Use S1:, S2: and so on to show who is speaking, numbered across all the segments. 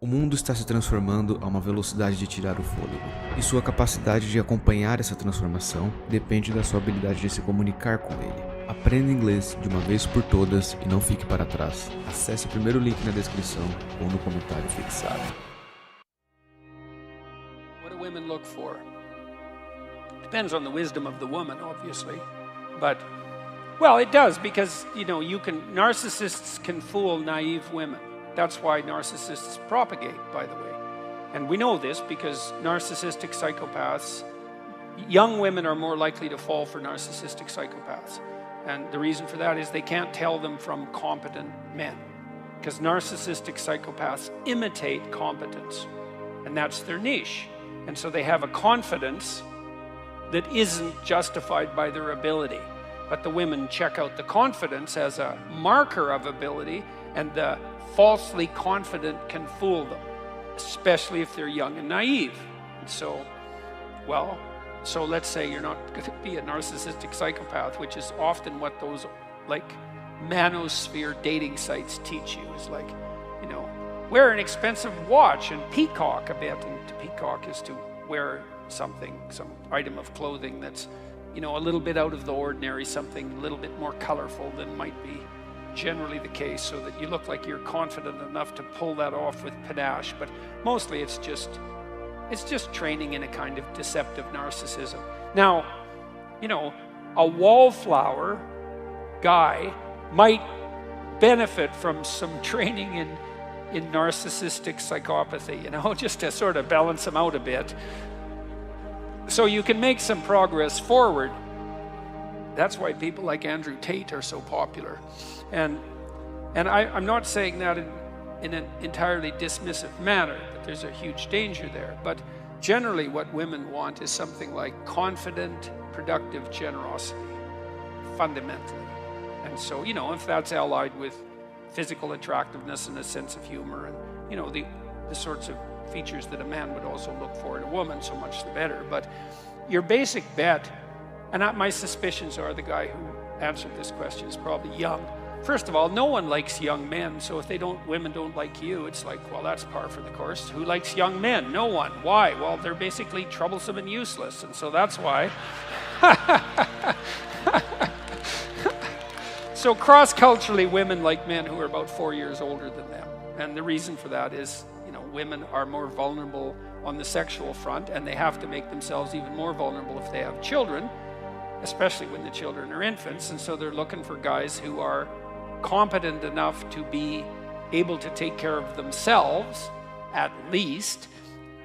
S1: O mundo está se transformando a uma velocidade de tirar o fôlego, e sua capacidade de acompanhar essa transformação depende da sua habilidade de se comunicar com ele. Aprenda inglês de uma vez por todas e não fique para trás. Acesse o primeiro link na descrição ou no comentário fixado.
S2: What do women look for? Depends on the wisdom of the woman, obviously, but well, it does, because narcissists can fool naive women. That's why narcissists propagate, by the way. And we know this because narcissistic psychopaths, young women are more likely to fall for narcissistic psychopaths. And the reason for that is they can't tell them from competent men, because narcissistic psychopaths imitate competence, and that's their niche. And so they have a confidence that isn't justified by their ability. But the women check out the confidence as a marker of ability, and the falsely confident can fool them, especially if they're young and naive. And so let's say you're not going to be a narcissistic psychopath, which is often what those manosphere dating sites teach you, is wear an expensive watch and peacock a bit. And to peacock is to wear some item of clothing that's a little bit out of the ordinary, something a little bit more colorful than might be generally the case, so that you look like you're confident enough to pull that off with panache. But mostly it's just training in a kind of deceptive narcissism. Now, a wallflower guy might benefit from some training in narcissistic psychopathy, just to sort of balance them out a bit, so you can make some progress forward. That's why people like Andrew Tate are so popular. And I'm not saying that in an entirely dismissive manner, but there's a huge danger there. But generally what women want is something like confident, productive generosity, fundamentally. And so, if that's allied with physical attractiveness and a sense of humor and, the sorts of features that a man would also look for in a woman, so much the better. But your basic bet, and my suspicions are the guy who answered this question is probably young. First of all, no one likes young men, so if women don't like you, it's like, well, that's par for the course. Who likes young men? No one. Why? Well, they're basically troublesome and useless, and so that's why. So cross-culturally, women like men who are about 4 years older than them. And the reason for that is, women are more vulnerable on the sexual front, and they have to make themselves even more vulnerable if they have children, especially when the children are infants. And so they're looking for guys who are competent enough to be able to take care of themselves, at least,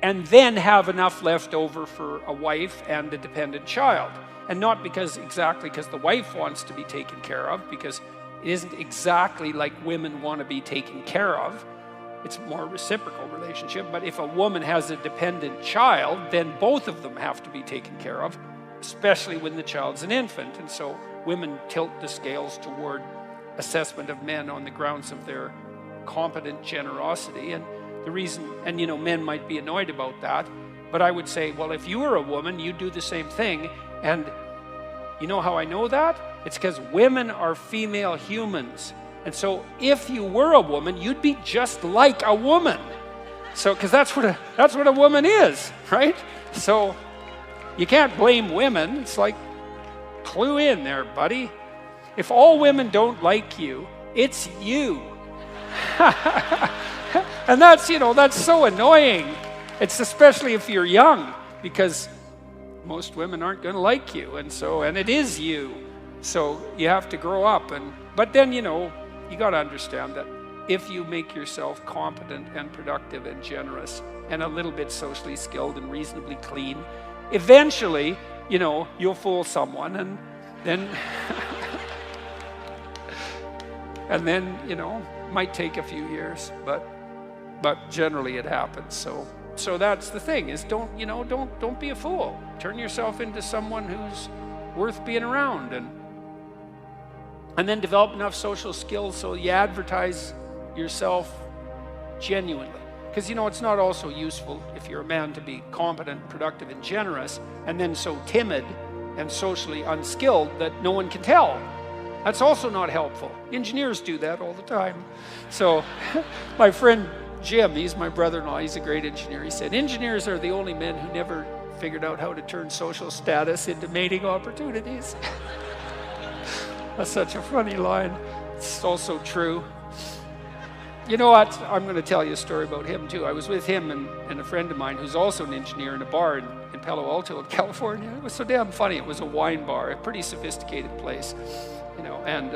S2: and then have enough left over for a wife and a dependent child. And not exactly because the wife wants to be taken care of, because it isn't exactly like women want to be taken care of. It's more a reciprocal relationship. But if a woman has a dependent child, then both of them have to be taken care of, especially when the child's an infant. And so women tilt the scales toward assessment of men on the grounds of their competent generosity. And the reason, men might be annoyed about that, but I would say, well, if you were a woman, you'd do the same thing. And you know how I know that? It's because women are female humans. And so if you were a woman, you'd be just like a woman. So, because that's what a woman is, right? So you can't blame women. It's like, clue in there, buddy. If all women don't like you, it's you. And that's so annoying. It's especially if you're young, because most women aren't going to like you. And it is you. So you have to grow up. But then, you got to understand that if you make yourself competent and productive and generous and a little bit socially skilled and reasonably clean, eventually, you'll fool someone, and then and then, might take a few years, but generally it happens. So that's the thing, is don't be a fool. Turn yourself into someone who's worth being around, and then develop enough social skills so you advertise yourself genuinely. Because, it's not also useful if you're a man to be competent, productive, and generous, and then so timid and socially unskilled that no one can tell. That's also not helpful. Engineers do that all the time. So my friend Jim, he's my brother-in-law, he's a great engineer. He said, engineers are the only men who never figured out how to turn social status into mating opportunities. That's such a funny line. It's also true. You know what? I'm going to tell you a story about him too. I was with him and a friend of mine who's also an engineer in a bar in Palo Alto, California. It was so damn funny. It was a wine bar, a pretty sophisticated place, you know. And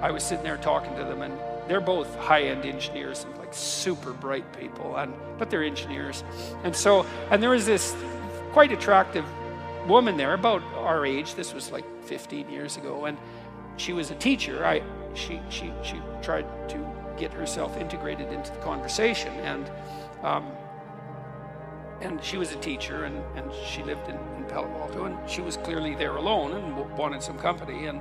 S2: I was sitting there talking to them, and they're both high-end engineers and like super bright people, but they're engineers. And there was this quite attractive woman there, about our age. This was like 15 years ago, and she was a teacher. She tried to get herself integrated into the conversation, and she was a teacher, and she lived in Palo Alto, and she was clearly there alone and wanted some company. And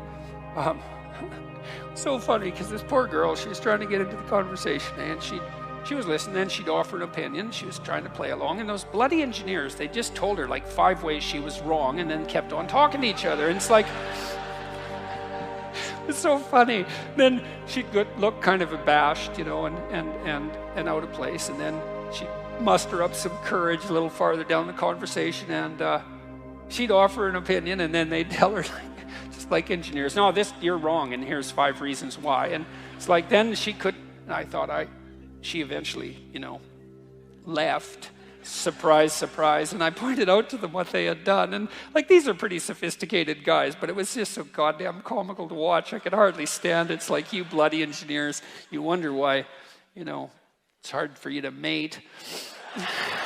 S2: so funny, because this poor girl, she was trying to get into the conversation, and she was listening, then she'd offer an opinion. She was trying to play along, and those bloody engineers, they just told her like 5 ways she was wrong, and then kept on talking to each other. And it's like, it's so funny. Then she'd look kind of abashed, you know, and out of place, and then she'd muster up some courage a little farther down the conversation, and she'd offer an opinion, and then they'd tell her, like, just like engineers, no, you're wrong, and here's 5 reasons why. And it's like, then she eventually, you know, left. Surprise, surprise. And I pointed out to them what they had done. And like, these are pretty sophisticated guys, but it was just so goddamn comical to watch. I could hardly stand it. It's like, you bloody engineers, you wonder why, you know, it's hard for you to mate.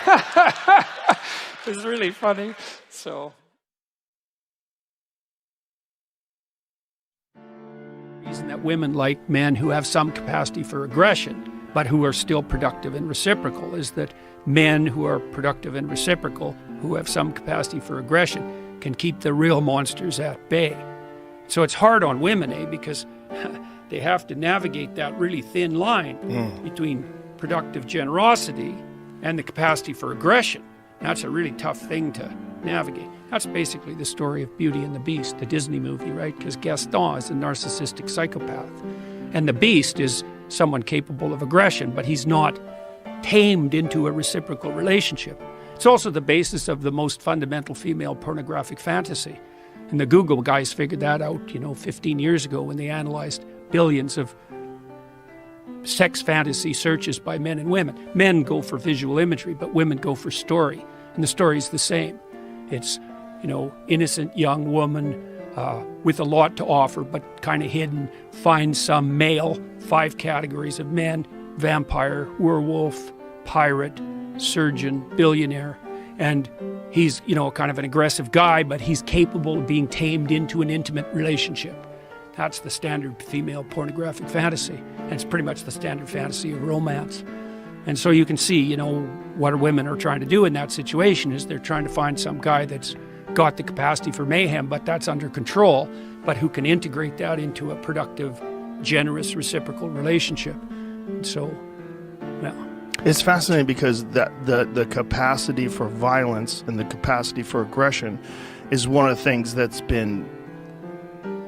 S2: It was really funny. So. The reason that women like men who have some capacity for aggression, but who are still productive and reciprocal, is that men who are productive and reciprocal, who have some capacity for aggression, can keep the real monsters at bay. So it's hard on women, because they have to navigate that really thin line between productive generosity and the capacity for aggression. That's a really tough thing to navigate. That's basically the story of Beauty and the Beast, the Disney movie, right? Because Gaston is a narcissistic psychopath, and the Beast is someone capable of aggression, but he's not tamed into a reciprocal relationship. It's also the basis of the most fundamental female pornographic fantasy. And the Google guys figured that out, 15 years ago, when they analyzed billions of sex fantasy searches by men and women. Men go for visual imagery, but women go for story. And the story's the same. It's, innocent young woman with a lot to offer, but kind of hidden, finds some male, 5 categories of men: vampire, werewolf, pirate, surgeon, billionaire. And he's, kind of an aggressive guy, but he's capable of being tamed into an intimate relationship. That's the standard female pornographic fantasy. And it's pretty much the standard fantasy of romance. And so you can see, what women are trying to do in that situation is they're trying to find some guy that's got the capacity for mayhem, but that's under control, but who can integrate that into a productive, generous, reciprocal relationship. And so, well.
S3: It's fascinating because the capacity for violence and the capacity for aggression is one of the things that's been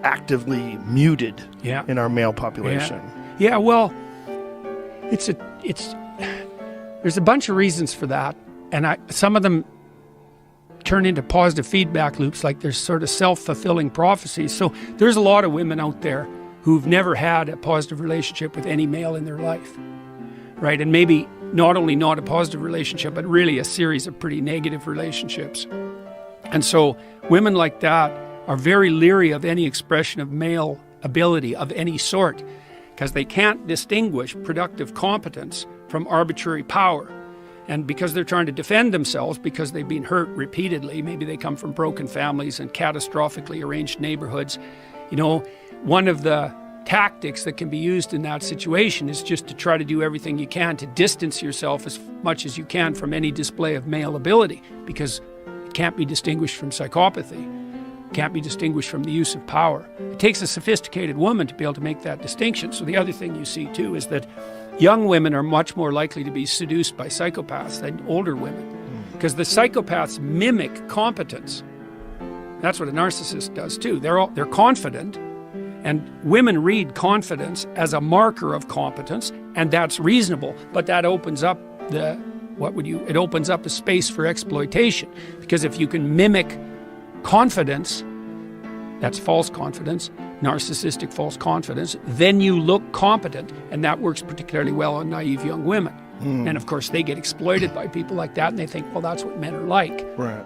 S3: actively muted in our male population.
S2: Yeah, well, there's a bunch of reasons for that, and some of them turn into positive feedback loops, like there's sort of self-fulfilling prophecies. So there's a lot of women out there who've never had a positive relationship with any male in their life, right? And maybe not only not a positive relationship, but really a series of pretty negative relationships. And so women like that are very leery of any expression of male ability of any sort, because they can't distinguish productive competence from arbitrary power. And because they're trying to defend themselves, because they've been hurt repeatedly, maybe they come from broken families and catastrophically arranged neighborhoods, one of the tactics that can be used in that situation is just to try to do everything you can to distance yourself as much as you can from any display of male ability, because it can't be distinguished from psychopathy, can't be distinguished from the use of power. It takes a sophisticated woman to be able to make that distinction. So the other thing you see too is that young women are much more likely to be seduced by psychopaths than older women, because the psychopaths mimic competence. That's what a narcissist does too. They're confident, and women read confidence as a marker of competence and that's reasonable. But that opens up it opens up a space for exploitation, because if you can mimic confidence, that's false confidence, narcissistic false confidence, then you look competent, and that works particularly well on naive young women. And of course they get exploited by people like that, and they think, well, that's what men are like.
S3: Right.